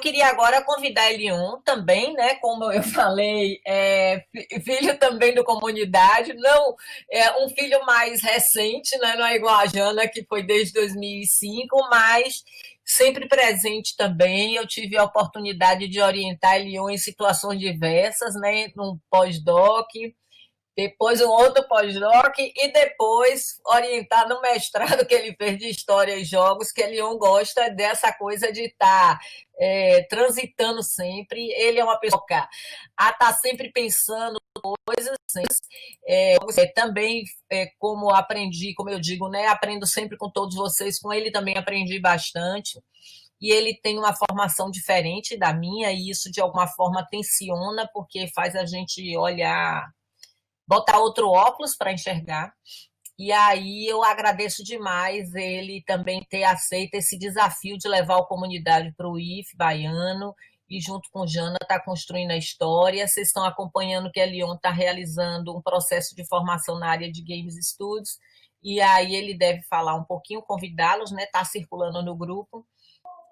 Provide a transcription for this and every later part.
queria agora convidar Elion também, né? Como eu falei, filho também do comunidade, não é um filho mais recente, né? Não é igual a Jana, que foi desde 2005, mas sempre presente também. Eu tive a oportunidade de orientar Elion em situações diversas, né? Num pós-doc, depois um outro pós-doc e depois orientar no mestrado que ele fez de História e Jogos, que ele não gosta dessa coisa de estar transitando sempre. Ele é uma pessoa que está sempre pensando coisas. Também, como aprendi, como eu digo, né, aprendo sempre com todos vocês, com ele também aprendi bastante. E ele tem uma formação diferente da minha, e isso de alguma forma tensiona, porque faz a gente olhar, botar outro óculos para enxergar. E aí eu agradeço demais ele também ter aceito esse desafio de levar a comunidade para o IF baiano e junto com Jana está construindo a história. Vocês estão acompanhando que a Elion está realizando um processo de formação na área de Games Studios, e aí ele deve falar um pouquinho, convidá-los, né? Está circulando no grupo.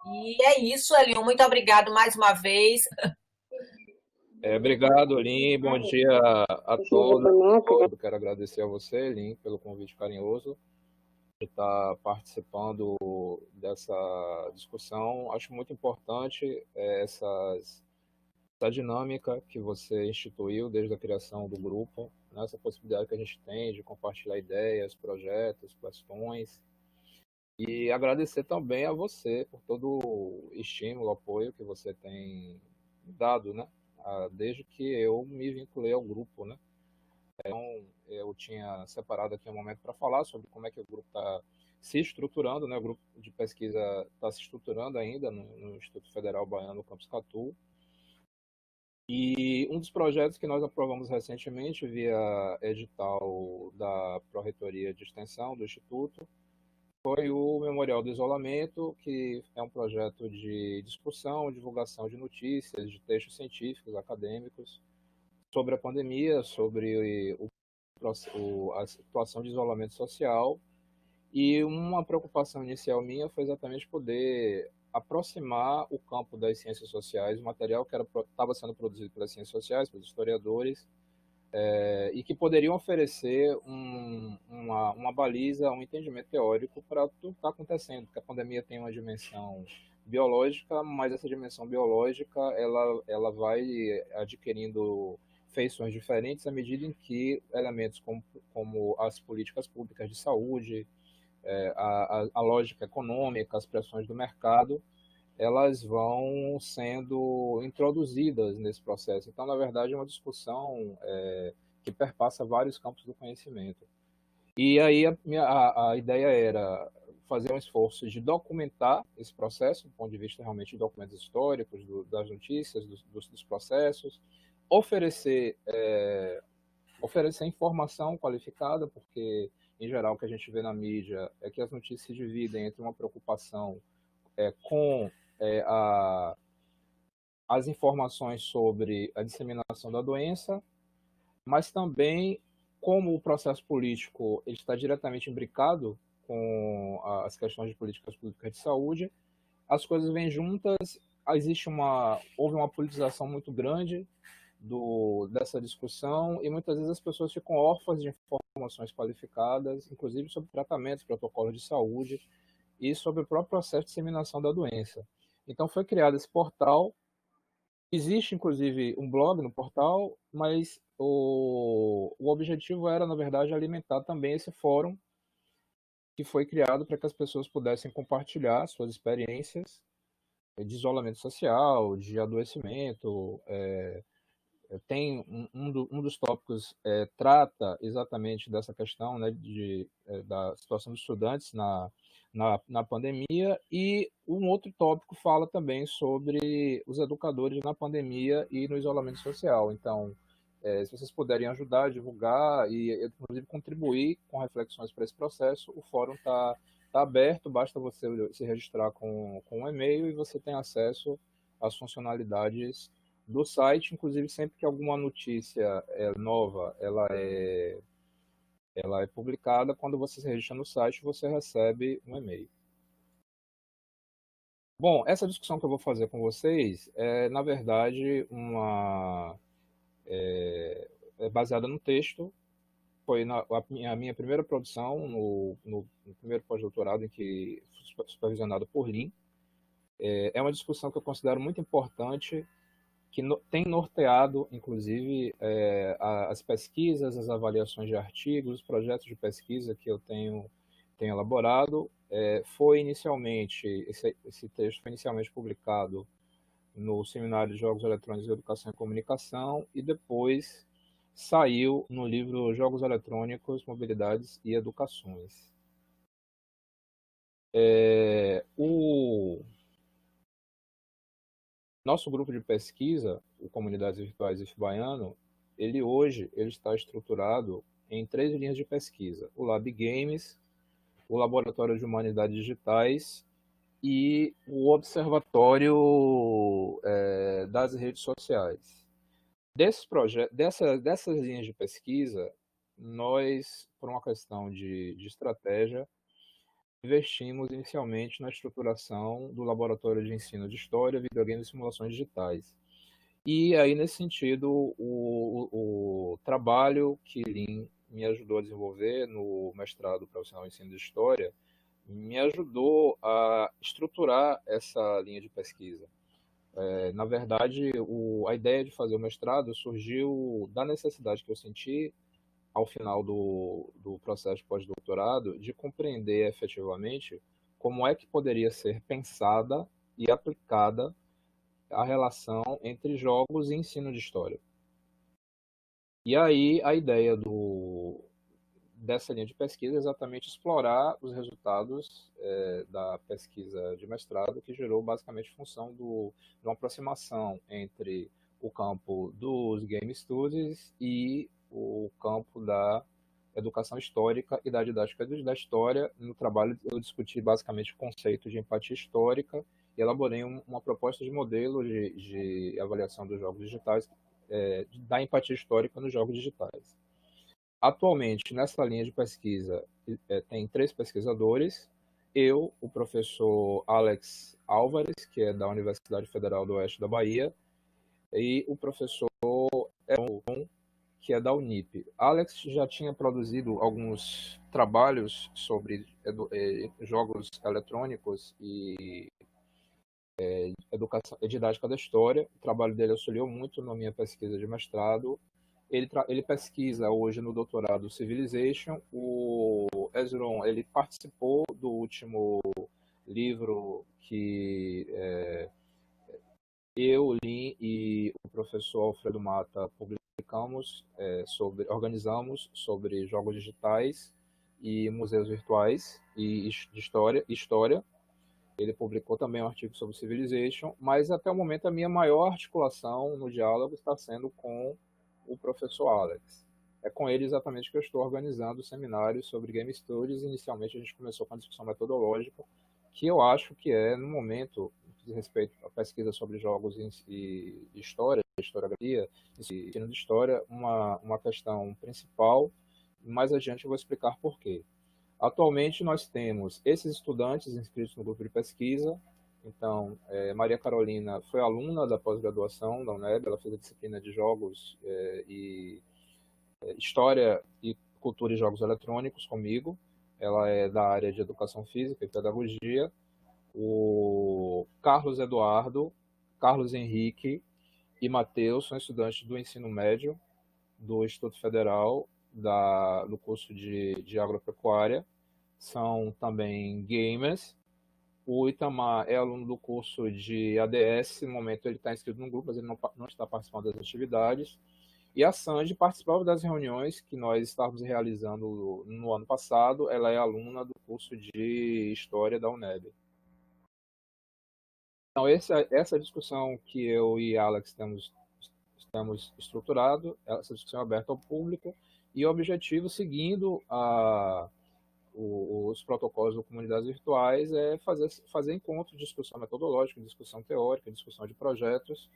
E é isso, Elion. Muito obrigado mais uma vez. Obrigado, Lin. Bom dia a todos. Quero agradecer a você, Lin, pelo convite carinhoso de estar participando dessa discussão. Acho muito importante essa dinâmica que você instituiu desde a criação do grupo, né? Essa possibilidade que a gente tem de compartilhar ideias, projetos, questões. E agradecer também a você por todo o estímulo, apoio que você tem dado, né? Desde que eu me vinculei ao grupo, né? Então, eu tinha separado aqui um momento para falar sobre como é que o grupo está se estruturando, né? O grupo de pesquisa está se estruturando ainda no Instituto Federal Baiano, Campus Catu. E um dos projetos que nós aprovamos recentemente via edital da Pró-Reitoria de Extensão do Instituto foi o Memorial do Isolamento, que é um projeto de discussão, divulgação de notícias, de textos científicos, acadêmicos, sobre a pandemia, sobre a situação de isolamento social. E uma preocupação inicial minha foi exatamente poder aproximar o campo das ciências sociais, o material que estava sendo produzido pelas ciências sociais, pelos historiadores, e que poderiam oferecer uma baliza, um entendimento teórico para tudo que está acontecendo, porque a pandemia tem uma dimensão biológica, mas essa dimensão biológica ela vai adquirindo feições diferentes à medida em que elementos como as políticas públicas de saúde, a lógica econômica, as pressões do mercado, elas vão sendo introduzidas nesse processo. Então, na verdade, é uma discussão que perpassa vários campos do conhecimento. E aí a ideia era fazer um esforço de documentar esse processo, do ponto de vista realmente de documentos históricos, das notícias, dos processos, oferecer informação qualificada, porque, em geral, o que a gente vê na mídia é que as notícias se dividem entre uma preocupação com as informações sobre a disseminação da doença, mas também como o processo político ele está diretamente imbricado com as questões de políticas públicas de saúde, as coisas vêm juntas, houve uma politização muito grande dessa discussão e muitas vezes as pessoas ficam órfãs de informações qualificadas, inclusive sobre tratamentos, protocolos de saúde e sobre o próprio processo de disseminação da doença. Então foi criado esse portal. Existe, inclusive, um blog no portal, mas o objetivo era, na verdade, alimentar também esse fórum que foi criado para que as pessoas pudessem compartilhar suas experiências de isolamento social, de adoecimento. Tem um dos tópicos trata exatamente dessa questão, né, da situação dos estudantes na pandemia, e um outro tópico fala também sobre os educadores na pandemia e no isolamento social. Então, se vocês puderem ajudar, divulgar e, inclusive, contribuir com reflexões para esse processo, o fórum está aberto, basta você se registrar com um e-mail e você tem acesso às funcionalidades do site. Inclusive, sempre que alguma notícia nova ela é publicada, quando você se registra no site, você recebe um e-mail. Bom, essa discussão que eu vou fazer com vocês é, na verdade, é baseada no texto. Foi a minha primeira produção no primeiro pós-doutorado em que fui supervisionado por Lin. É uma discussão que eu considero muito importante, que tem norteado, inclusive, as pesquisas, as avaliações de artigos, os projetos de pesquisa que eu tenho elaborado. Esse texto foi inicialmente publicado no Seminário de Jogos Eletrônicos, Educação e Comunicação, e depois saiu no livro Jogos Eletrônicos, Mobilidades e Educações. O nosso grupo de pesquisa, o Comunidades Virtuais IF-Baiano, ele está estruturado em 3 linhas de pesquisa: o Lab Games, o Laboratório de Humanidades Digitais e o Observatório das Redes Sociais. Dessas linhas de pesquisa, nós, por uma questão de estratégia, investimos inicialmente na estruturação do Laboratório de Ensino de História, Videogames e Simulações Digitais. E aí, nesse sentido, o trabalho que Lin me ajudou a desenvolver no mestrado profissional em Ensino de História me ajudou a estruturar essa linha de pesquisa. Na verdade, a ideia de fazer o mestrado surgiu da necessidade que eu senti ao final do processo de pós-doutorado de compreender efetivamente como é que poderia ser pensada e aplicada a relação entre jogos e ensino de história. E aí a ideia dessa linha de pesquisa é exatamente explorar os resultados da pesquisa de mestrado, que gerou basicamente função de uma aproximação entre o campo dos game studies e o campo da educação histórica e da didática da história. No trabalho eu discuti basicamente o conceito de empatia histórica e elaborei uma proposta de modelo de avaliação dos jogos digitais, da empatia histórica nos jogos digitais. Atualmente, nessa linha de pesquisa, tem 3 pesquisadores: eu, o professor Alex Álvares, que é da Universidade Federal do Oeste da Bahia, e o professor Elton, que é da Unip. Alex já tinha produzido alguns trabalhos sobre jogos eletrônicos e educação, didática da história. O trabalho dele auxiliou muito na minha pesquisa de mestrado. Ele pesquisa hoje no doutorado Civilization. O Ezron, ele participou do último livro que eu, Lin e o professor Alfredo Mata publicamos, organizamos sobre jogos digitais e museus virtuais e de história. Ele publicou também um artigo sobre Civilization, mas até o momento a minha maior articulação no diálogo está sendo com o professor Alex. É com ele exatamente que eu estou organizando seminários sobre Game Studies. Inicialmente a gente começou com a discussão metodológica, que eu acho que no momento, diz respeito à pesquisa sobre jogos e história, historiografia, ensino de história, uma questão principal. Mais adiante eu vou explicar por quê. Atualmente nós temos esses estudantes inscritos no grupo de pesquisa. Então, Maria Carolina foi aluna da pós-graduação da UNEB, ela fez a disciplina de jogos e história e cultura e jogos eletrônicos comigo. Ela é da área de educação física e pedagogia. O Carlos Eduardo, Carlos Henrique e Matheus são estudantes do ensino médio do Instituto Federal do curso de agropecuária. São também gamers. O Itamar é aluno do curso de ADS. No momento ele está inscrito no grupo, mas ele não está participando das atividades. E a Sandy participava das reuniões que nós estávamos realizando no ano passado. Ela é aluna do curso de História da UNEB. Então, essa discussão que eu e Alex temos estruturado, essa discussão é aberta ao público, e o objetivo, seguindo os protocolos de comunidades virtuais, é fazer encontros de discussão metodológica, discussão teórica, discussão de projetos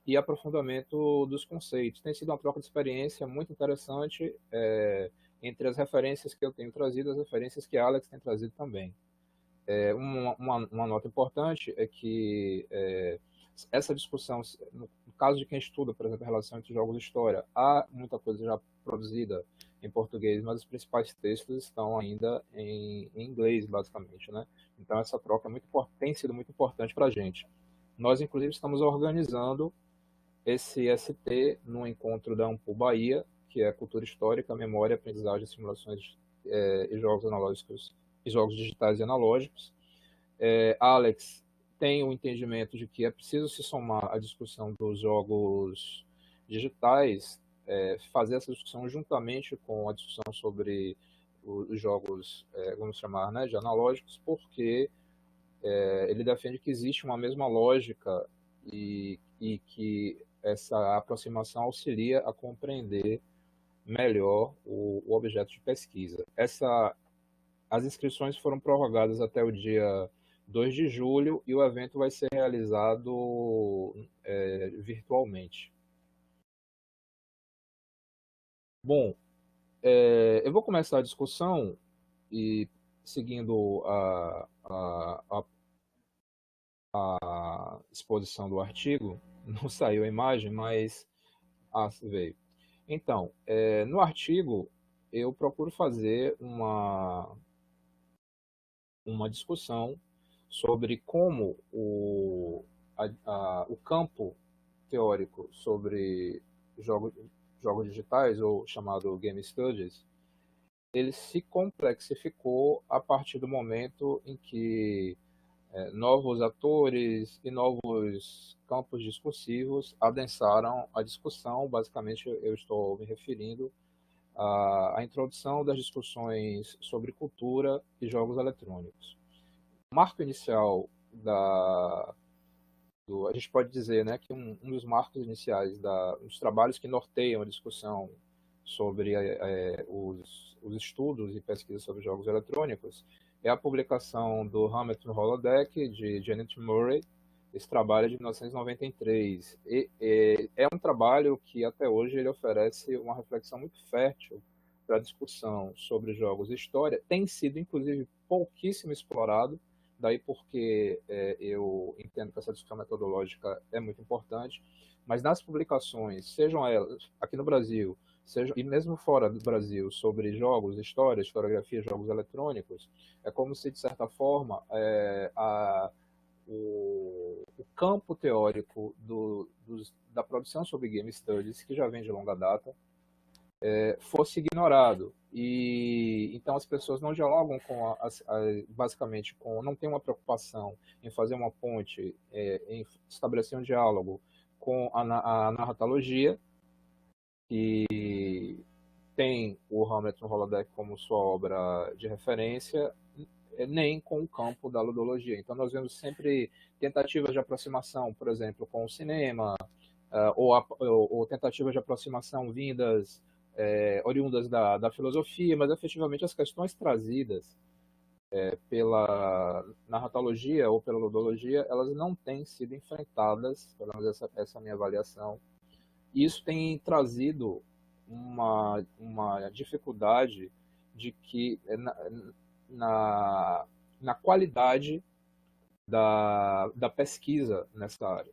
e aprofundamento dos conceitos. Tem sido uma troca de experiência muito interessante entre as referências que eu tenho trazido e as referências que a Alex tem trazido também. Uma nota importante é que essa discussão, no caso de quem estuda, por exemplo, a relação entre jogos e história, há muita coisa já produzida em português, mas os principais textos estão ainda em inglês, basicamente, né? Então essa troca tem sido muito importante para a gente. Nós, inclusive, estamos organizando esse ST no encontro da Ampul Bahia, que é Cultura Histórica, Memória, Aprendizagem, Simulações e Jogos Analógicos e Jogos Digitais e Analógicos. Alex tem o entendimento de que é preciso se somar à discussão dos jogos digitais, fazer essa discussão juntamente com a discussão sobre os jogos, vamos chamar, né, de analógicos, porque ele defende que existe uma mesma lógica e que essa aproximação auxilia a compreender melhor o objeto de pesquisa. As inscrições foram prorrogadas até o dia 2 de julho e o evento vai ser realizado virtualmente. Bom, eu vou começar a discussão e seguindo a exposição do artigo, não saiu a imagem, mas veio. Então, no artigo, eu procuro fazer uma discussão sobre como o campo teórico sobre jogos digitais, ou chamado Game Studies, ele se complexificou a partir do momento em que novos atores e novos campos discursivos adensaram a discussão. Basicamente, eu estou me referindo à introdução das discussões sobre cultura e jogos eletrônicos. O marco inicial a gente pode dizer, né, que um dos marcos iniciais dos trabalhos que norteiam a discussão sobre os estudos e pesquisas sobre jogos eletrônicos é a publicação do Hamilton Holodeck, de Janet Murray. Esse trabalho é de 1993. É um trabalho que até hoje ele oferece uma reflexão muito fértil para a discussão sobre jogos e história. Tem sido, inclusive, pouquíssimo explorado, daí porque eu entendo que essa discussão metodológica é muito importante, mas nas publicações, sejam elas aqui no Brasil, e mesmo fora do Brasil, sobre jogos, história, historiografia, jogos eletrônicos, é como se, de certa forma, o campo teórico da produção sobre Game Studies, que já vem de longa data, fosse ignorado. E então as pessoas não dialogam basicamente não tem uma preocupação em fazer uma ponte, em estabelecer um diálogo com a narratologia, que tem o Hamilton Holodeck como sua obra de referência, nem com o campo da ludologia. Então nós vemos sempre tentativas de aproximação, por exemplo, com o cinema, ou tentativas de aproximação vindas oriundas da filosofia, mas efetivamente as questões trazidas pela narratologia ou pela ludologia, elas não têm sido enfrentadas, pelo menos essa é a minha avaliação. E isso tem trazido uma dificuldade de que na qualidade da pesquisa nessa área.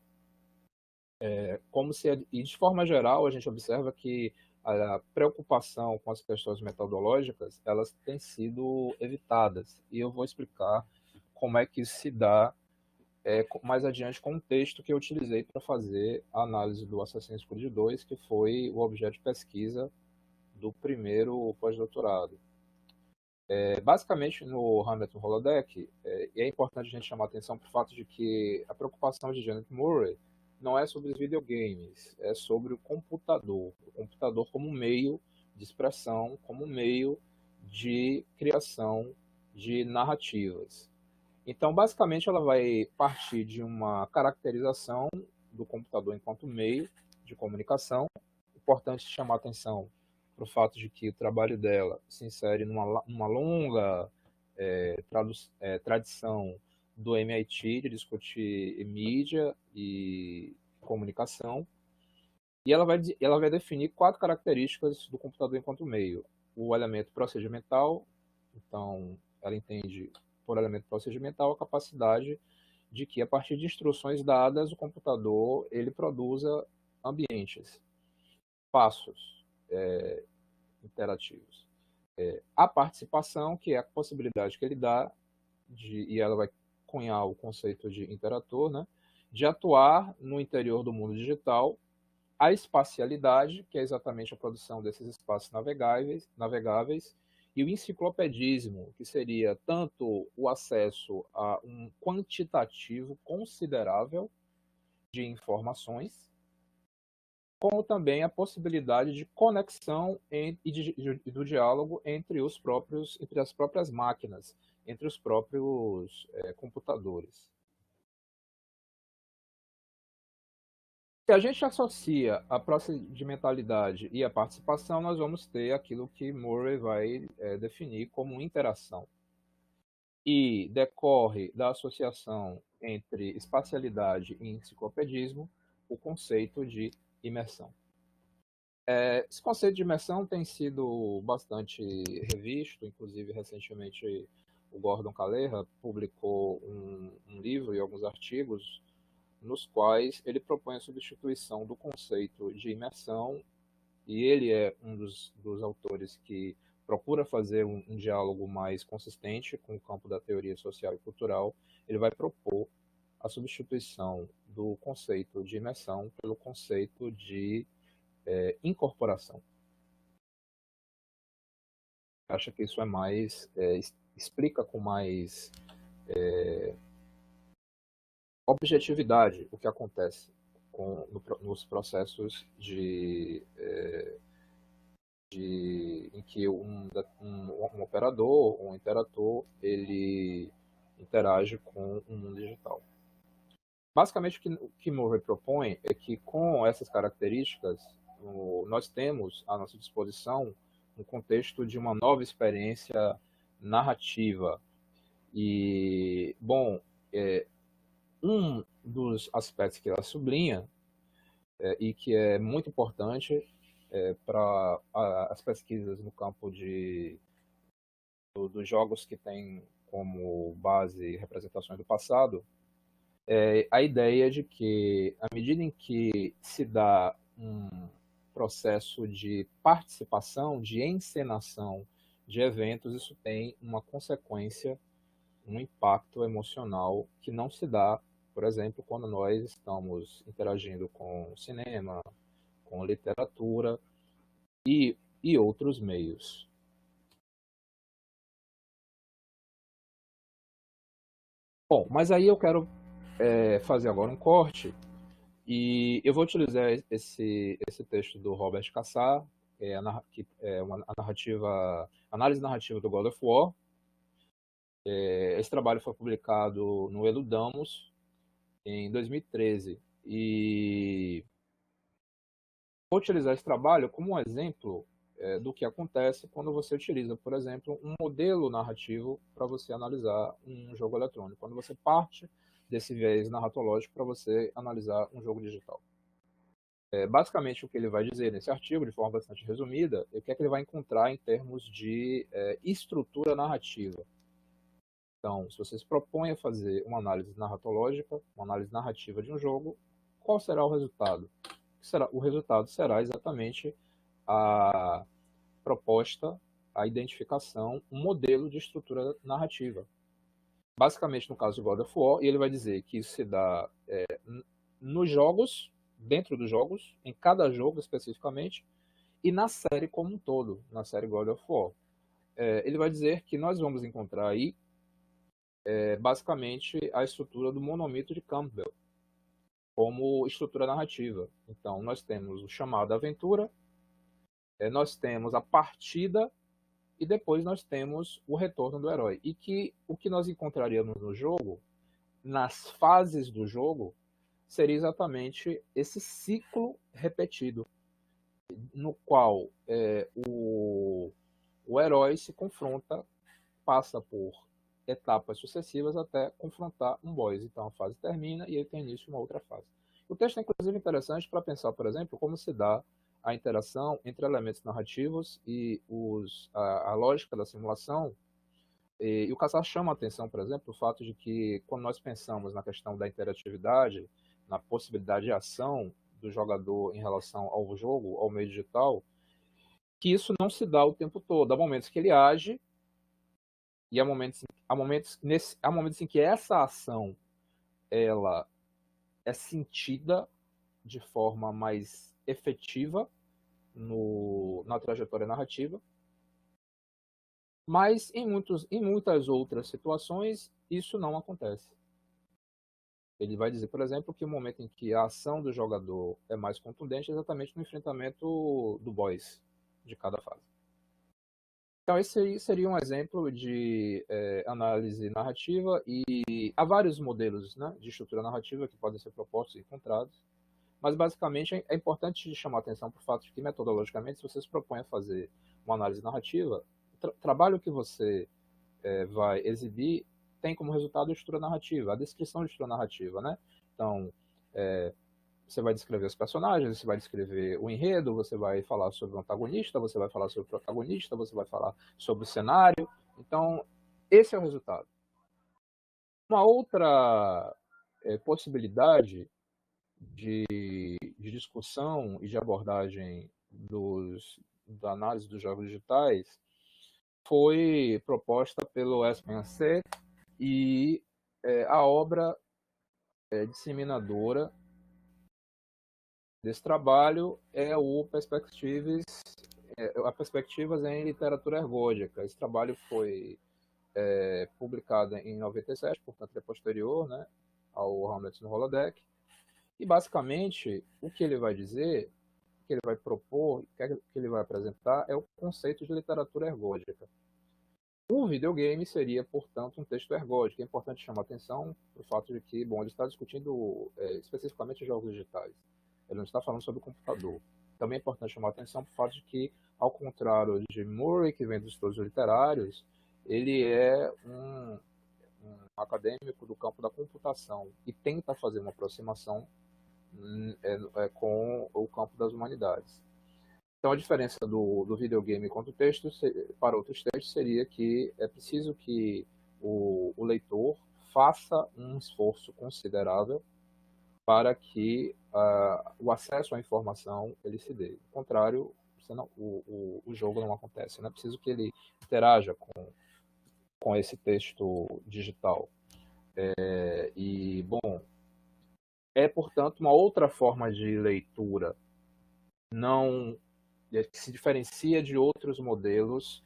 E de forma geral, a gente observa que a preocupação com as questões metodológicas, elas têm sido evitadas. E eu vou explicar como é que isso se dá mais adiante com um texto que eu utilizei para fazer a análise do Assassin's Creed 2, que foi o objeto de pesquisa do primeiro pós-doutorado. Basicamente, no Hamilton Holodeck, é importante a gente chamar a atenção para o fato de que a preocupação de Janet Murray não é sobre os videogames, é sobre o computador como meio de expressão, como meio de criação de narrativas. Então, basicamente, ela vai partir de uma caracterização do computador enquanto meio de comunicação. Importante chamar a atenção para o fato de que o trabalho dela se insere numa longa tradição do MIT de discutir mídia e comunicação. E ela vai definir 4 características do computador enquanto meio. O elemento procedimental, então ela entende por elemento procedimental, a capacidade de que, a partir de instruções dadas, o computador ele produza ambientes, passos interativos. A participação, que é a possibilidade que ele dá, e ela vai cunhar o conceito de interator, né, de atuar no interior do mundo digital. A espacialidade, que é exatamente a produção desses espaços navegáveis, e o enciclopedismo, que seria tanto o acesso a um quantitativo considerável de informações, como também a possibilidade de conexão e do diálogo entre as próprias máquinas, entre os próprios computadores. Se a gente associa a procedimentalidade e a participação, nós vamos ter aquilo que Murray vai definir como interação. E decorre da associação entre espacialidade e enciclopedismo o conceito de imersão. Esse conceito de imersão tem sido bastante revisto, inclusive recentemente o Gordon Calleja publicou um livro e alguns artigos nos quais ele propõe a substituição do conceito de imersão, e ele é um dos autores que procura fazer um diálogo mais consistente com o campo da teoria social e cultural. Ele vai propor a substituição do conceito de imersão pelo conceito de incorporação. Acha que isso é mais explica com mais objetividade o que acontece nos processos em que um operador, um interator, ele interage com o mundo digital. Basicamente, o que Murray propõe é que, com essas características, nós temos à nossa disposição um contexto de uma nova experiência narrativa. E, bom, um dos aspectos que ela sublinha e que é muito importante para as pesquisas no campo dos jogos que têm como base representações do passado, é a ideia de que, à medida em que se dá um processo de participação, de encenação de eventos, isso tem uma consequência, um impacto emocional que não se dá, por exemplo, quando nós estamos interagindo com cinema, com literatura e outros meios. Bom, mas aí eu quero fazer agora um corte e eu vou utilizar esse texto do Robert Cassar, que é uma análise narrativa do God of War. Esse trabalho foi publicado no Eludamos em 2013 e vou utilizar esse trabalho como um exemplo do que acontece quando você utiliza, por exemplo, um modelo narrativo para você analisar um jogo eletrônico, quando você parte desse viés narratológico para você analisar um jogo digital. Basicamente, o que ele vai dizer nesse artigo, de forma bastante resumida, é o que é que ele vai encontrar em termos de estrutura narrativa. Então, se você se propõe a fazer uma análise narratológica, uma análise narrativa de um jogo, qual será o resultado? O resultado será exatamente a proposta, a identificação, um modelo de estrutura narrativa. Basicamente, no caso de God of War, ele vai dizer que isso se dá nos jogos, dentro dos jogos, em cada jogo especificamente, e na série como um todo, na série God of War. Ele vai dizer que nós vamos encontrar aí, basicamente, a estrutura do monomito de Campbell, como estrutura narrativa. Então, nós temos o chamado aventura, nós temos a partida e depois nós temos o retorno do herói. E que o que nós encontraríamos no jogo, nas fases do jogo, seria exatamente esse ciclo repetido, no qual o herói se confronta, passa por etapas sucessivas até confrontar um boss. Então a fase termina e ele tem início uma outra fase. O texto é inclusive interessante para pensar, por exemplo, como se dá a interação entre elementos narrativos e a lógica da simulação E o Kassar chama a atenção, por exemplo, o fato de que, quando nós pensamos na questão da interatividade, na possibilidade de ação do jogador em relação ao jogo, ao meio digital, que isso não se dá o tempo todo. Há momentos que ele age e há momentos em que essa ação ela é sentida de forma mais efetiva na trajetória narrativa, mas em muitas outras situações isso não acontece. Ele vai dizer, por exemplo, que o momento em que a ação do jogador é mais contundente é exatamente no enfrentamento do boss de cada fase. Então, esse aí seria um exemplo de análise narrativa, e há vários modelos, né, de estrutura narrativa que podem ser propostos e encontrados, mas basicamente é importante chamar a atenção para o fato de que, metodologicamente, se você se propõe a fazer uma análise narrativa, o trabalho que você vai exibir tem como resultado a estrutura narrativa, a descrição de estrutura narrativa, né? Então, você vai descrever os personagens, você vai descrever o enredo, você vai falar sobre o antagonista, você vai falar sobre o protagonista, você vai falar sobre o cenário. Então, esse é o resultado. Uma outra possibilidade de discussão e de abordagem da análise dos jogos digitais foi proposta pelo SPNC, e a obra disseminadora desse trabalho é o Perspectivas em Literatura Ergódica. Esse trabalho foi publicado em 97, portanto é posterior, né, ao Hamlet no Holodeck. E basicamente o que ele vai dizer, o que ele vai propor, o que ele vai apresentar é o conceito de literatura ergódica. O videogame seria, portanto, um texto ergódico. É importante chamar a atenção para o fato de que, bom, ele está discutindo especificamente jogos digitais. Ele não está falando sobre o computador. Também é importante chamar a atenção para o fato de que, ao contrário de Murray, que vem dos estudos literários, ele é um acadêmico do campo da computação e tenta fazer uma aproximação com o campo das humanidades. Então, a diferença do videogame quanto texto para outros textos seria que é preciso que o leitor faça um esforço considerável para que o acesso à informação ele se dê. Ao contrário, o jogo não acontece. Não é preciso que ele interaja com esse texto digital. Bom, portanto, uma outra forma de leitura não que se diferencia de outros modelos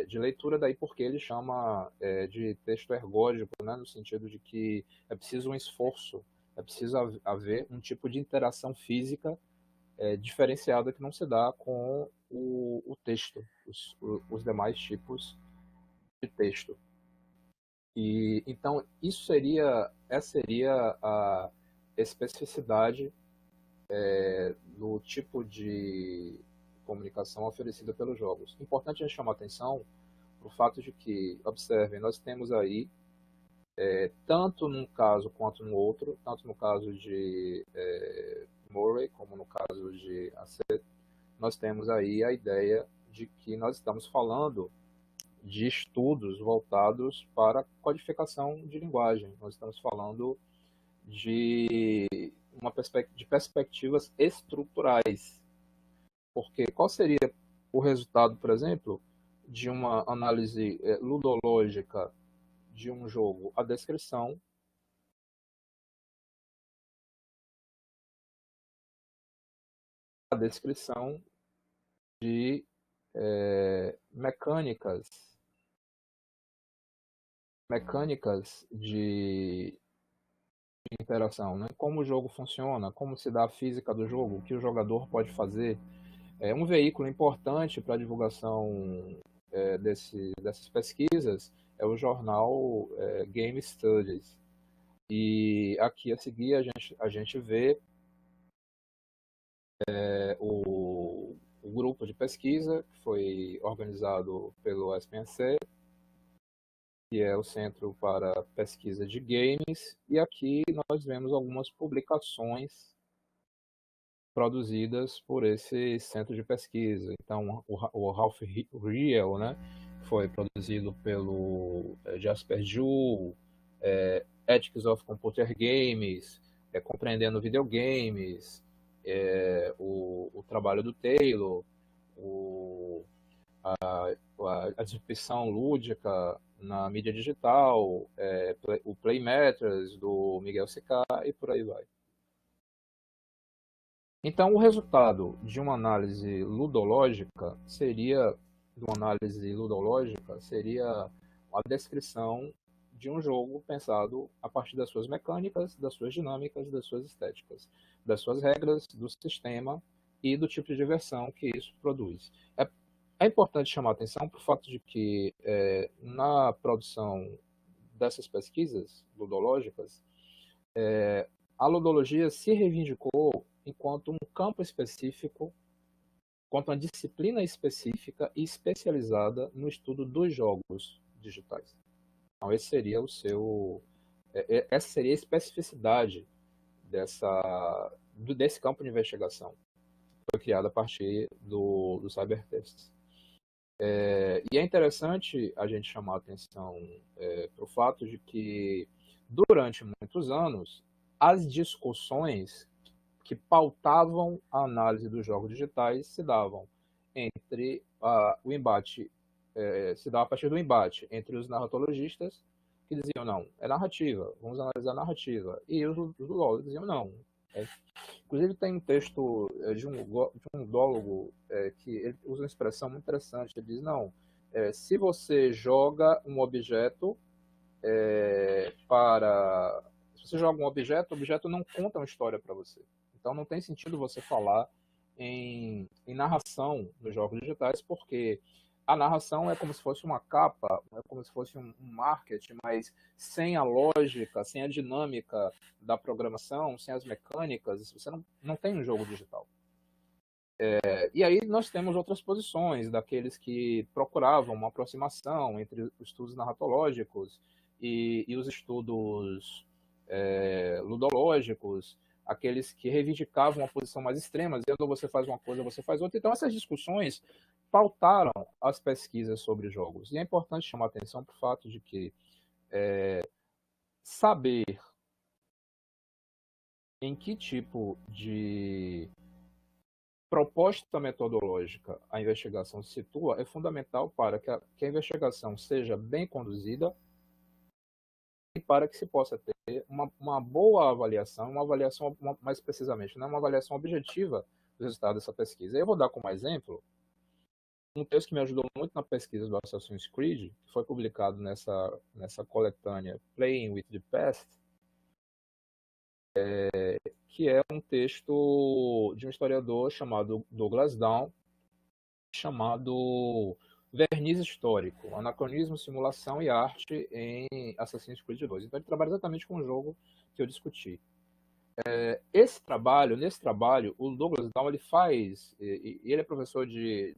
de leitura, daí porque ele chama de texto ergódico, né, no sentido de que é preciso um esforço, é preciso haver um tipo de interação física diferenciada que não se dá com o texto, os demais tipos de texto. E então essa seria a especificidade do tipo de comunicação oferecida pelos jogos. Importante a gente chamar atenção para o fato de que, observem, nós temos aí, tanto num caso quanto no outro, tanto no caso de Murray como no caso de Asset, nós temos aí a ideia de que nós estamos falando de estudos voltados para codificação de linguagem. Nós estamos falando de perspectivas estruturais. Porque qual seria o resultado, por exemplo, de uma análise ludológica de um jogo? A descrição de mecânicas de interação, né? Como o jogo funciona, como se dá a física do jogo, o que o jogador pode fazer. É um veículo importante para a divulgação dessas pesquisas é o jornal Game Studies. E aqui a seguir a gente vê o grupo de pesquisa que foi organizado pelo SPNC, que é o Centro para Pesquisa de Games, e aqui nós vemos algumas publicações produzidas por esse centro de pesquisa. Então, o Ralph Riel, né, foi produzido pelo Jasper Juhl, Ethics of Computer Games, Compreendendo Videogames, o trabalho do Taylor, a disrupção lúdica na mídia digital, o Play Matters, do Miguel Siccar, e por aí vai. Então, o resultado de uma análise ludológica seria a descrição de um jogo pensado a partir das suas mecânicas, das suas dinâmicas, das suas estéticas, das suas regras, do sistema e do tipo de diversão que isso produz. É importante chamar a atenção para o fato de que, na produção dessas pesquisas ludológicas, a ludologia se reivindicou enquanto um campo específico, enquanto uma disciplina específica e especializada no estudo dos jogos digitais. Então, essa seria a especificidade desse campo de investigação, que foi criado a partir do cybertests. E é interessante a gente chamar a atenção para o fato de que, durante muitos anos, as discussões que pautavam a análise dos jogos digitais se davam entre o embate, se dava a partir do embate entre os narratologistas, que diziam, não, é narrativa, vamos analisar a narrativa, e os ludólogos diziam, não. Inclusive tem um texto de um ludólogo que ele usa uma expressão muito interessante, ele diz, não, se você joga um objeto se você joga um objeto, o objeto não conta uma história para você. Então não tem sentido você falar em narração nos jogos digitais, porque a narração é como se fosse uma capa, é como se fosse um marketing, mas sem a lógica, sem a dinâmica da programação, sem as mecânicas, você não tem um jogo digital. E aí nós temos outras posições, daqueles que procuravam uma aproximação entre os estudos narratológicos e os estudos ludológicos, aqueles que reivindicavam uma posição mais extrema, dizendo você faz uma coisa, você faz outra. Então essas discussões pautaram as pesquisas sobre jogos. E é importante chamar a atenção para o fato de que saber em que tipo de proposta metodológica a investigação se situa é fundamental para que a investigação seja bem conduzida e para que se possa ter uma boa avaliação, mais precisamente, né, uma avaliação objetiva dos resultados dessa pesquisa. Eu vou dar como exemplo um texto que me ajudou muito na pesquisa do Assassin's Creed, que foi publicado nessa coletânea Playing with the Past, que é um texto de um historiador chamado Douglas Down, chamado Verniz Histórico, Anacronismo, Simulação e Arte em Assassin's Creed 2. Então ele trabalha exatamente com o jogo que eu discuti. Nesse trabalho, o Douglas Down ele faz, e ele é professor de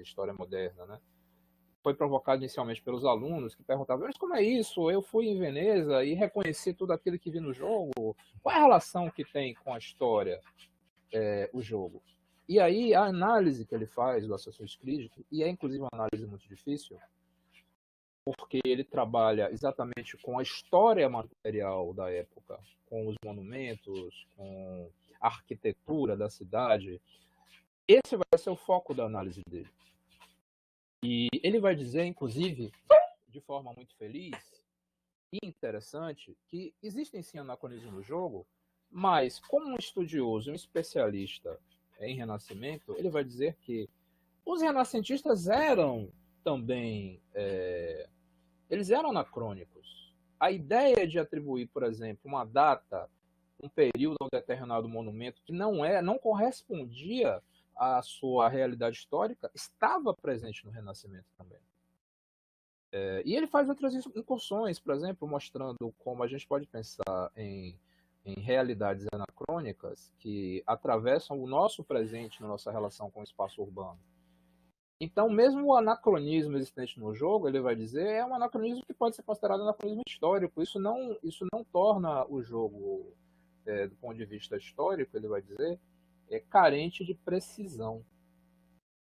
História Moderna, né? Foi provocado inicialmente pelos alunos que perguntavam, mas como é isso? Eu fui em Veneza e reconheci tudo aquilo que vi no jogo. Qual é a relação que tem com a história, o jogo? E aí a análise que ele faz do Assassin's Creed, e é inclusive uma análise muito difícil, porque ele trabalha exatamente com a história material da época, com os monumentos, com a arquitetura da cidade. Esse vai ser o foco da análise dele. E ele vai dizer, inclusive, de forma muito feliz e interessante, que existem sim anacronismos no jogo, mas como um estudioso, um especialista em Renascimento, ele vai dizer que os renascentistas eram também eles eram anacrônicos. A ideia de atribuir, por exemplo, uma data, um período a um determinado monumento que não correspondia à sua realidade histórica, estava presente no Renascimento também. E ele faz outras incursões, por exemplo, mostrando como a gente pode pensar em realidades anacrônicas que atravessam o nosso presente na nossa relação com o espaço urbano. Então, mesmo o anacronismo existente no jogo, ele vai dizer, é um anacronismo que pode ser considerado anacronismo histórico. Isso não torna o jogo, do ponto de vista histórico, ele vai dizer, carente de precisão.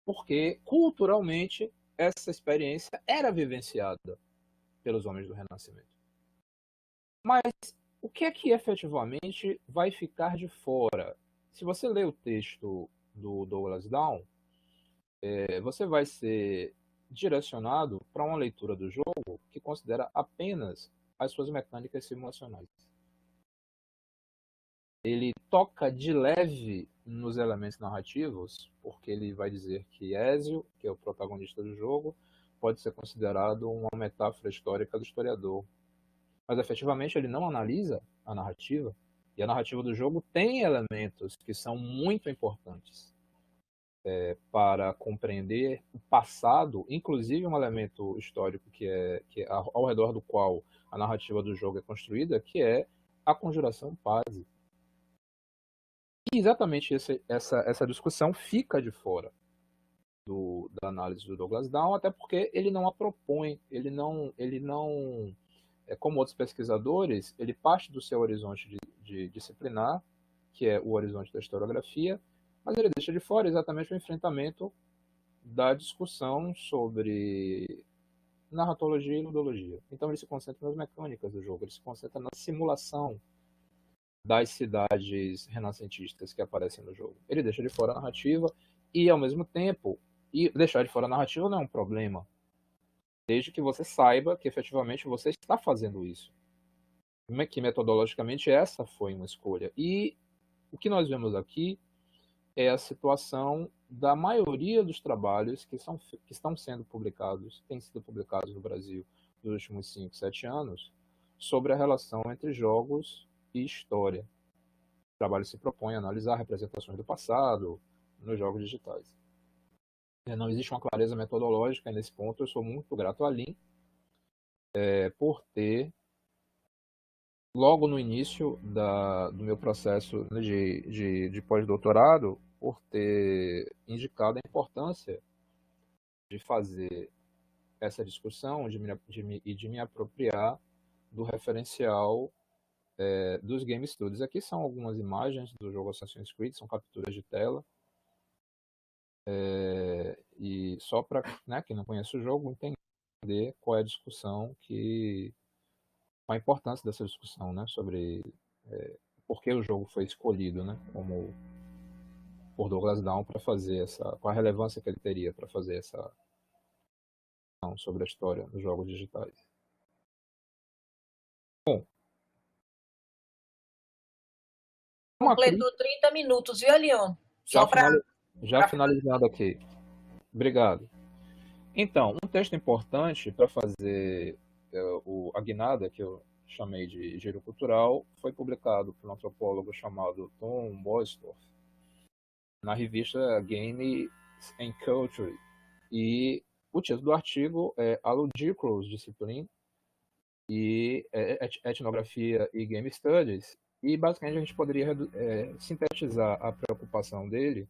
Porque, culturalmente, essa experiência era vivenciada pelos homens do Renascimento. Mas o que é que efetivamente vai ficar de fora? Se você ler o texto do Douglas Down, você vai ser direcionado para uma leitura do jogo que considera apenas as suas mecânicas simulacionais. Ele toca de leve nos elementos narrativos, porque ele vai dizer que Ezio, que é o protagonista do jogo, pode ser considerado uma metáfora histórica do historiador. Mas efetivamente ele não analisa a narrativa, e a narrativa do jogo tem elementos que são muito importantes para compreender o passado, inclusive um elemento histórico que é ao redor do qual a narrativa do jogo é construída, que é a conjuração Pazzi. E exatamente essa discussão fica de fora da análise do Douglas Down, até porque ele não a propõe, ele não como outros pesquisadores, ele parte do seu horizonte de disciplinar, que é o horizonte da historiografia, mas ele deixa de fora exatamente o enfrentamento da discussão sobre narratologia e ludologia. Então ele se concentra nas mecânicas do jogo, ele se concentra na simulação das cidades renascentistas que aparecem no jogo. Ele deixa de fora a narrativa e, ao mesmo tempo, deixar de fora a narrativa não é um problema, desde que você saiba que efetivamente você está fazendo isso. Que metodologicamente essa foi uma escolha. E o que nós vemos aqui é a situação da maioria dos trabalhos que estão sendo publicados, têm sido publicados no Brasil nos últimos 5, 7 anos, sobre a relação entre jogos e história. O trabalho se propõe a analisar representações do passado nos jogos digitais. Não existe uma clareza metodológica nesse ponto. Eu sou muito grato a Lin por ter, logo no início do meu processo de pós-doutorado, por ter indicado a importância de fazer essa discussão e de me apropriar do referencial dos Game Studios. Aqui são algumas imagens do jogo Assassin's Creed, são capturas de tela. E só para quem não conhece o jogo entender qual é a discussão, qual a importância dessa discussão, né, sobre por que o jogo foi escolhido, né, como por Douglas Down para fazer qual a relevância que ele teria para fazer essa sobre a história dos jogos digitais. Bom, completou 30 minutos, viu, Leon? Só para finalizando aqui. Obrigado. Então, um texto importante para fazer a guinada, que eu chamei de giro cultural, foi publicado por um antropólogo chamado Tom Boisdorf na revista Game and Culture. E o título do artigo é A Ludicrous Discipline e Etnografia e Game Studies. E basicamente a gente poderia sintetizar a preocupação dele,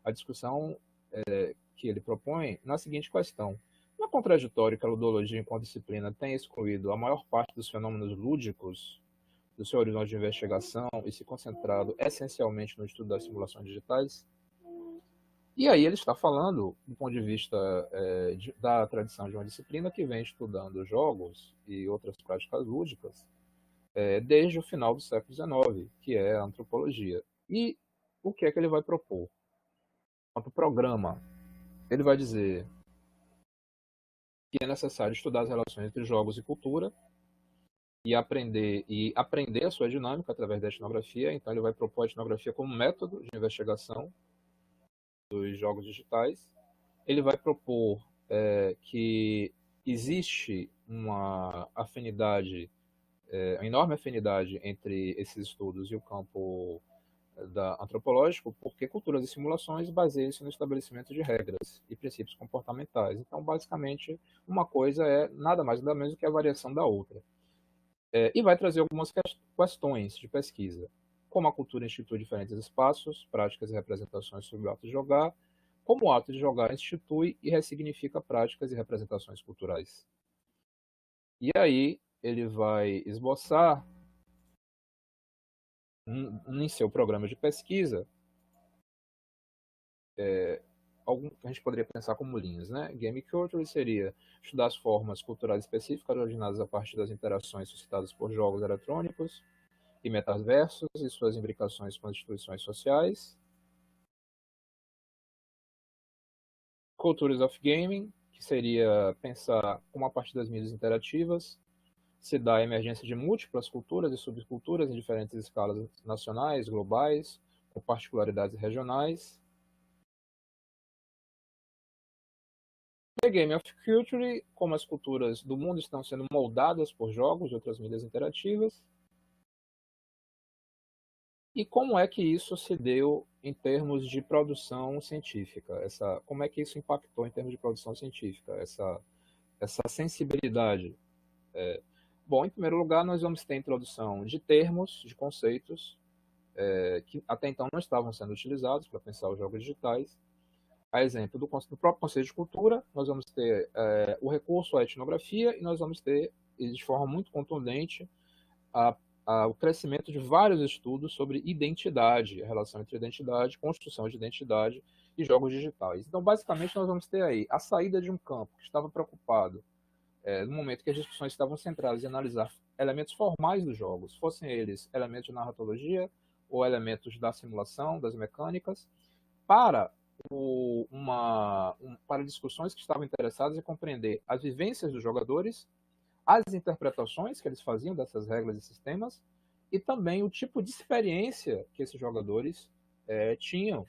a discussão que ele propõe, na seguinte questão: não é contraditório que a ludologia enquanto disciplina tenha excluído a maior parte dos fenômenos lúdicos do seu horizonte de investigação e se concentrado essencialmente no estudo das simulações digitais? E aí ele está falando do ponto de vista da tradição de uma disciplina que vem estudando jogos e outras práticas lúdicas desde o final do século XIX, que é a antropologia. E o que é que ele vai propor? Quanto programa, ele vai dizer que é necessário estudar as relações entre jogos e cultura e aprender a sua dinâmica através da etnografia. Então ele vai propor a etnografia como método de investigação dos jogos digitais. Ele vai propor que existe uma afinidade, uma enorme afinidade entre esses estudos e o campo antropológico, porque culturas e simulações baseiam-se no estabelecimento de regras e princípios comportamentais. Então, basicamente, uma coisa é nada mais nada menos do que a variação da outra. E vai trazer algumas questões de pesquisa, como a cultura institui diferentes espaços, práticas e representações sobre o ato de jogar, como o ato de jogar institui e ressignifica práticas e representações culturais. E aí ele vai esboçar em seu programa de pesquisa algum que a gente poderia pensar como linhas, né? Game Culture seria estudar as formas culturais específicas originadas a partir das interações suscitadas por jogos eletrônicos e metaversos e suas imbricações com as instituições sociais. Cultures of Gaming, que seria pensar como a partir das mídias interativas se dá a emergência de múltiplas culturas e subculturas em diferentes escalas nacionais, globais, com particularidades regionais. The Game of Culture, como as culturas do mundo estão sendo moldadas por jogos e outras mídias interativas. E como é que isso se deu em termos de produção científica? Como é que isso impactou em termos de produção científica? Essa sensibilidade. Bom, em primeiro lugar, nós vamos ter a introdução de termos, de conceitos, que até então não estavam sendo utilizados para pensar os jogos digitais. A exemplo do próprio conceito de cultura, nós vamos ter o recurso à etnografia e nós vamos ter, de forma muito contundente, o crescimento de vários estudos sobre identidade, a relação entre identidade, construção de identidade e jogos digitais. Então, basicamente, nós vamos ter aí a saída de um campo que estava preocupado no momento que as discussões estavam centradas em analisar elementos formais dos jogos, fossem eles elementos de narratologia ou elementos da simulação, das mecânicas, para para discussões que estavam interessadas em compreender as vivências dos jogadores, as interpretações que eles faziam dessas regras e sistemas, e também o tipo de experiência que esses jogadores tinham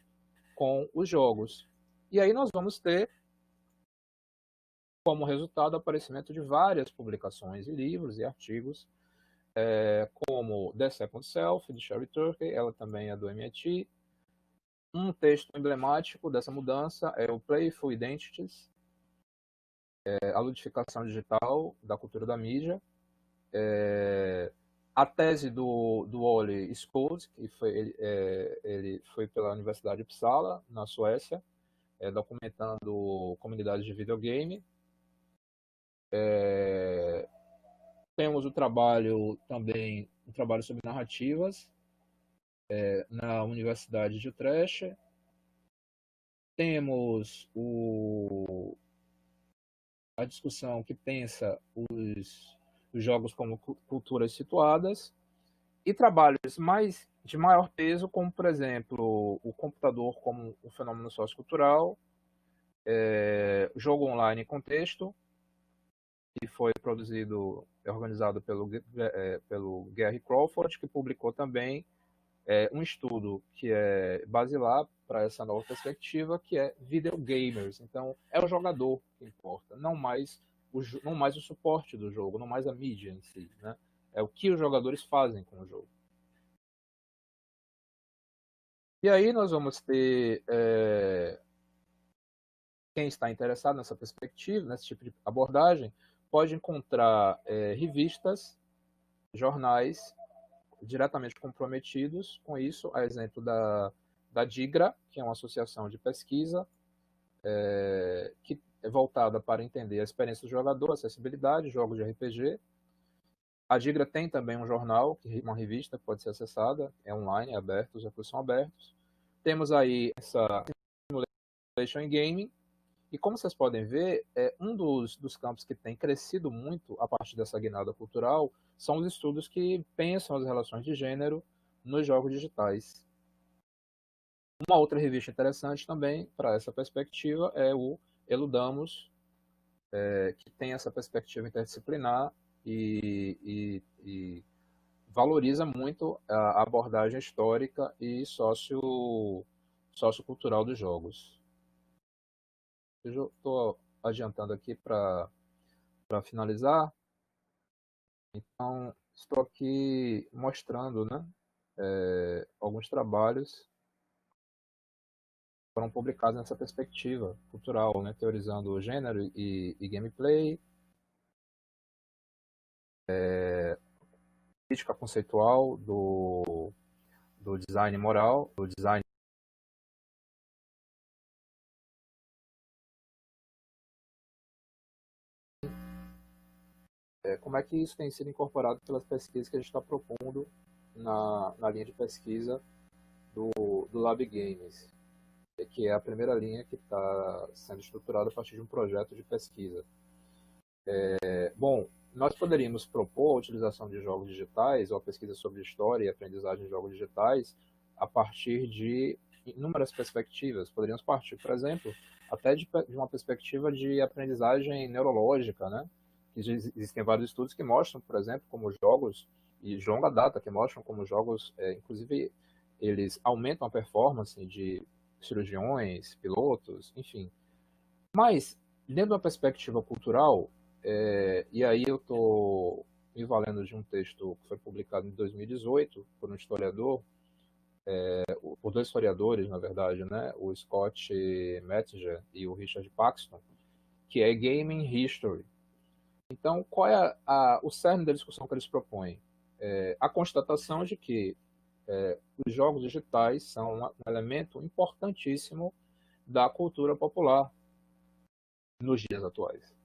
com os jogos. E aí nós vamos ter, como resultado, o aparecimento de várias publicações e livros e artigos, como The Second Self, de Sherry Turkey, ela também é do MIT. Um texto emblemático dessa mudança é o Playful Identities, a ludificação digital da cultura da mídia. A tese do Olli Skog, que ele foi pela Universidade de Uppsala, na Suécia, documentando comunidades de videogame. Temos o trabalho também, um trabalho sobre narrativas, na Universidade de Utrecht. Temos a discussão que pensa os jogos como culturas situadas, e trabalhos de maior peso, como, por exemplo, o computador como um fenômeno sociocultural, jogo online em contexto, que foi produzido e organizado pelo Gary Crawford, que publicou também um estudo que é basilar para essa nova perspectiva, que é videogamers. Então, é o jogador que importa, não mais o suporte do jogo, não mais a mídia em si, né? É o que os jogadores fazem com o jogo. E aí nós vamos ter quem está interessado nessa perspectiva, nesse tipo de abordagem, pode encontrar revistas, jornais diretamente comprometidos com isso, a exemplo da DIGRA, que é uma associação de pesquisa que é voltada para entender a experiência do jogador, acessibilidade, jogos de RPG. A DIGRA tem também um jornal, uma revista que pode ser acessada, é online, é aberto, os recursos são abertos. Temos aí essa Simulation Gaming, e como vocês podem ver, um dos campos que tem crescido muito a partir dessa guinada cultural são os estudos que pensam as relações de gênero nos jogos digitais. Uma outra revista interessante também para essa perspectiva é o Eludamos, que tem essa perspectiva interdisciplinar e valoriza muito a abordagem histórica e sociocultural dos jogos. Eu estou adiantando aqui para finalizar. Então, estou aqui mostrando, né, alguns trabalhos que foram publicados nessa perspectiva cultural, né, teorizando o gênero e gameplay, crítica conceitual do design moral, do design. Como é que isso tem sido incorporado pelas pesquisas que a gente está propondo na linha de pesquisa do Lab Games. que é a primeira linha que está sendo estruturada a partir de um projeto de pesquisa. Bom, nós poderíamos propor a utilização de jogos digitais ou a pesquisa sobre história e aprendizagem de jogos digitais a partir de inúmeras perspectivas. Poderíamos partir, por exemplo, até de uma perspectiva de aprendizagem neurológica, né? Existem vários estudos que mostram, por exemplo, como jogos, e de longa data, que mostram como jogos, inclusive, eles aumentam a performance de cirurgiões, pilotos, enfim. Mas, dentro da perspectiva cultural, e aí eu estou me valendo de um texto que foi publicado em 2018 por um historiador, por dois historiadores, na verdade, né? O Scott Mettinger e o Richard Paxton, que é Gaming History. Então, qual é o cerne da discussão que eles propõem? A constatação de que os jogos digitais são um elemento importantíssimo da cultura popular nos dias atuais.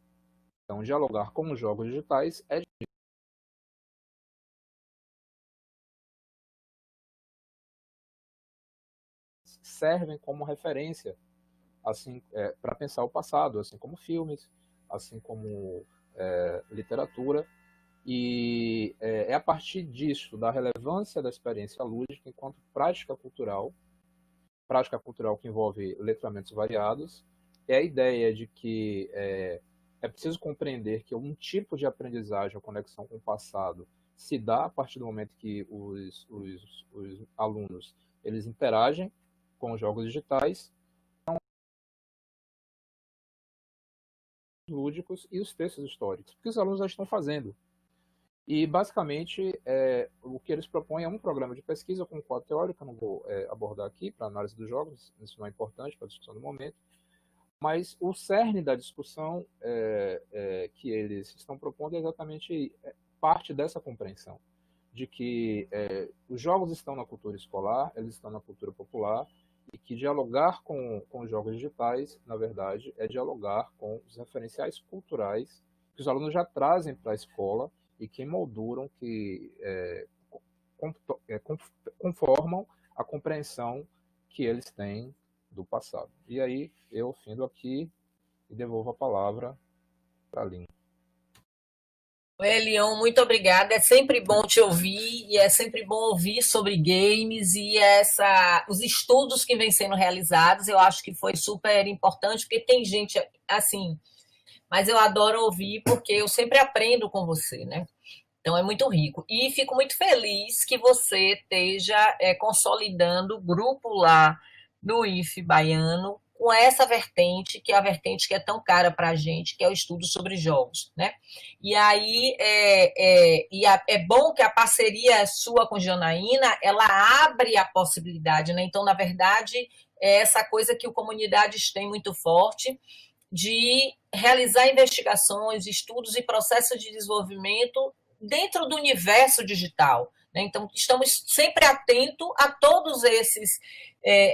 Então, dialogar com os jogos digitais servem como referência assim, para pensar o passado, assim como filmes, assim como literatura. E é a partir disso, da relevância da experiência lúdica enquanto prática cultural que envolve letramentos variados, é a ideia de que é preciso compreender que um tipo de aprendizagem ou conexão com o passado se dá a partir do momento que os alunos eles interagem com os jogos digitais, lúdicos e os textos históricos, porque os alunos já estão fazendo. E, basicamente, o que eles propõem é um programa de pesquisa com um quadro teórico, eu não vou abordar aqui para análise dos jogos, isso não é importante para a discussão do momento, mas o cerne da discussão que eles estão propondo é exatamente parte dessa compreensão, de que os jogos estão na cultura escolar, eles estão na cultura popular, e que dialogar com os jogos digitais, na verdade, é dialogar com os referenciais culturais que os alunos já trazem para a escola e que molduram, que conformam a compreensão que eles têm do passado. E aí eu findo aqui e devolvo a palavra para a Lin. Elion, muito obrigada. É sempre bom te ouvir e é sempre bom ouvir sobre games e os estudos que vêm sendo realizados. Eu acho que foi super importante, porque tem gente assim, mas eu adoro ouvir porque eu sempre aprendo com você, né? Então é muito rico. E fico muito feliz que você esteja consolidando o grupo lá no IF Baiano com essa vertente, que é a vertente que é tão cara para a gente, que é o estudo sobre jogos, né? E aí é bom que a parceria sua com Janaína, ela abre a possibilidade, né? Então, na verdade, é essa coisa que o Comunidades tem muito forte, de realizar investigações, estudos e processos de desenvolvimento dentro do universo digital. Né? Então, estamos sempre atentos a todos esses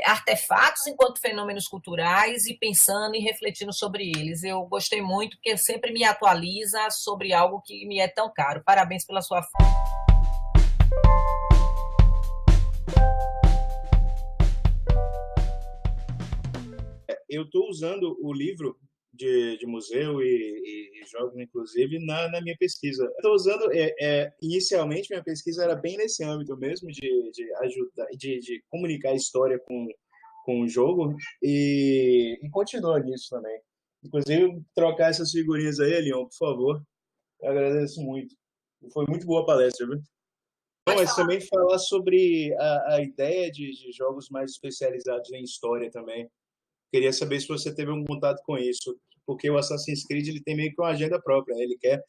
artefatos enquanto fenômenos culturais e pensando e refletindo sobre eles. Eu gostei muito, porque sempre me atualiza sobre algo que me é tão caro. Parabéns pela sua fala. Eu estou usando o livro de museu e jogos, inclusive, na minha pesquisa. Estou usando, inicialmente, minha pesquisa era bem nesse âmbito mesmo, de ajudar, de comunicar a história com o jogo, e continua nisso também. Inclusive, trocar essas figurinhas aí, Leon, por favor. Eu agradeço muito. Foi muito boa a palestra, viu? Não, mas também falar sobre a ideia de jogos mais especializados em história também. Queria saber se você teve algum contato com isso, porque o Assassin's Creed ele tem meio que uma agenda própria, né? Ele quer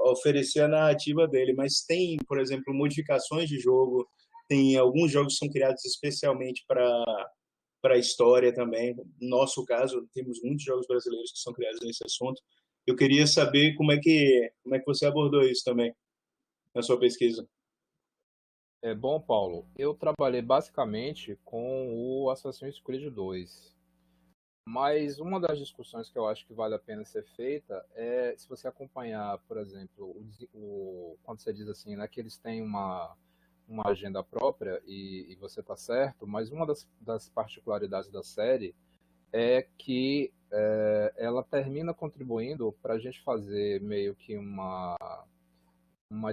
oferecer a narrativa dele, mas tem, por exemplo, modificações de jogo, tem alguns jogos que são criados especialmente para a história também. No nosso caso, temos muitos jogos brasileiros que são criados nesse assunto. Eu queria saber como é que você abordou isso também na sua pesquisa. Bom, Paulo, eu trabalhei basicamente com o Assassin's Creed 2. Mas uma das discussões que eu acho que vale a pena ser feita é se você acompanhar, por exemplo, quando você diz assim, né, que eles têm uma agenda própria, e você está certo, mas uma das particularidades da série é que ela termina contribuindo para a gente fazer meio que uma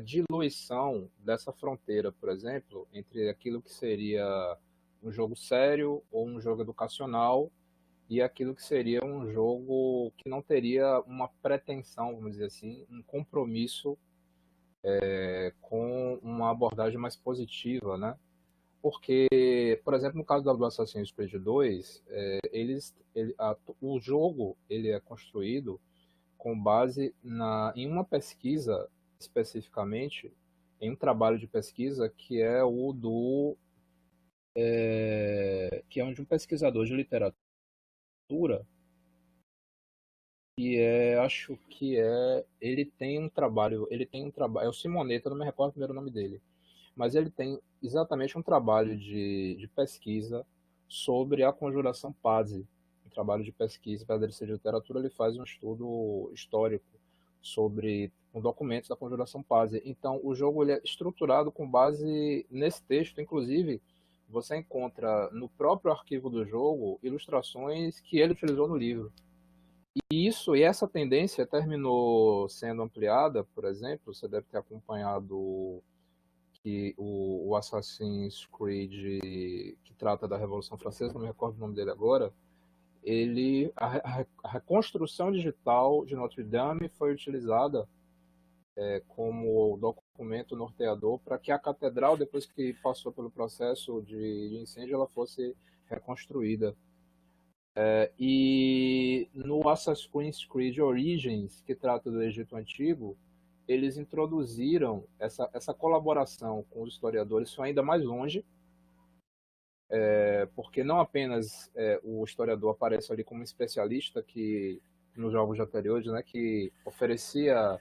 diluição dessa fronteira, por exemplo, entre aquilo que seria um jogo sério ou um jogo educacional e aquilo que seria um jogo que não teria uma pretensão, vamos dizer assim, um compromisso com uma abordagem mais positiva, né? Porque, por exemplo, no caso do Assassin's Creed 2, o jogo ele é construído com base em uma pesquisa, especificamente, em um trabalho de pesquisa que é o que é de um pesquisador de literatura, acho que ele tem um trabalho, é o Simonetta, eu não me recordo o primeiro nome dele, mas ele tem exatamente um trabalho de pesquisa sobre a conjuração Pazzi. Um trabalho de pesquisa, para ele ser de literatura, ele faz um estudo histórico sobre documentos da conjuração Pazzi. Então, o jogo ele é estruturado com base nesse texto. Inclusive, você encontra no próprio arquivo do jogo ilustrações que ele utilizou no livro. E essa tendência terminou sendo ampliada, por exemplo, você deve ter acompanhado que o Assassin's Creed, que trata da Revolução Francesa, não me recordo o nome dele agora, a reconstrução digital de Notre Dame foi utilizada como documento norteador para que a catedral, depois que passou pelo processo de incêndio, ela fosse reconstruída. E no Assassin's Creed Origins, que trata do Egito Antigo, eles introduziram essa colaboração com os historiadores, isso ainda mais longe, porque não apenas o historiador aparece ali como um especialista que nos jogos anteriores, né, que oferecia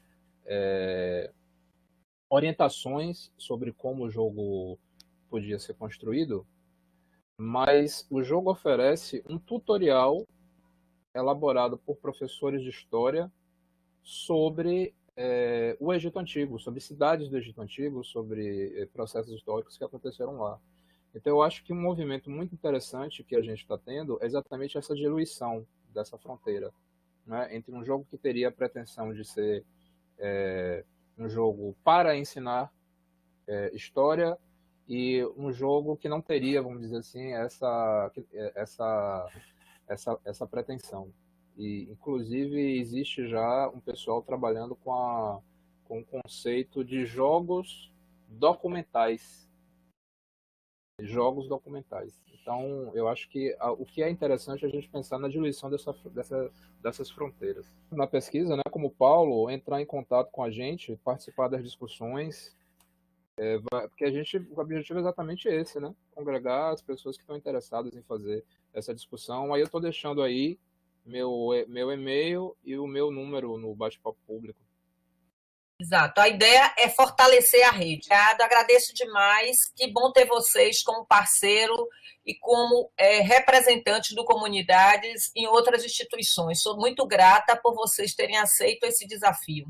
orientações sobre como o jogo podia ser construído, mas o jogo oferece um tutorial elaborado por professores de história sobre o Egito Antigo, sobre cidades do Egito Antigo, sobre processos históricos que aconteceram lá. Então, eu acho que um movimento muito interessante que a gente está tendo é exatamente essa diluição dessa fronteira, né, entre um jogo que teria a pretensão de ser um jogo para ensinar história e um jogo que não teria, vamos dizer assim, essa pretensão. E, inclusive, existe já um pessoal trabalhando com o conceito de jogos documentais. Então, eu acho que o que é interessante é a gente pensar na diluição dessas fronteiras. Na pesquisa, né, como o Paulo, entrar em contato com a gente, participar das discussões, porque o objetivo é exatamente esse, né? Congregar as pessoas que estão interessadas em fazer essa discussão. Aí eu estou deixando aí meu e-mail e o meu número no bate-papo público. Exato, a ideia é fortalecer a rede. Agradeço demais, que bom ter vocês como parceiro e como representante do Comunidades em outras instituições. Sou muito grata por vocês terem aceito esse desafio.